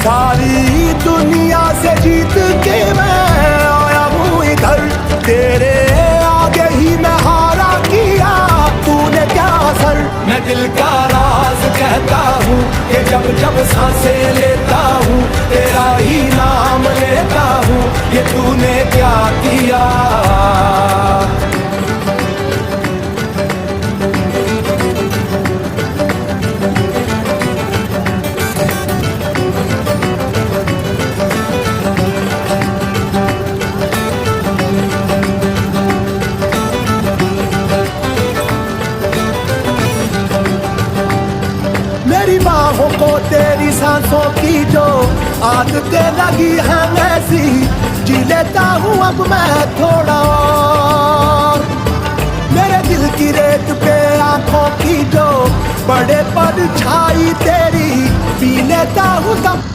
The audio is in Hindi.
सारी दुनिया से जीत के मैं आया हूँ इधर, तेरे आगे ही मैं हारा किया, तूने क्या असर। मैं दिल का राज कहता हूँ कि जब जब सांसें लेता हूँ तेरा ही नाम लेता हूँ, ये तूने क्या किया। मेरी बाहों को तेरी सांसों की जो आदतें लगी हैं वैसी जी लेता हूँ अब मैं थोड़ा और। मेरे दिल की रेत पे आंखों की जो बड़े परछाई तेरी पी लेता हूँ तब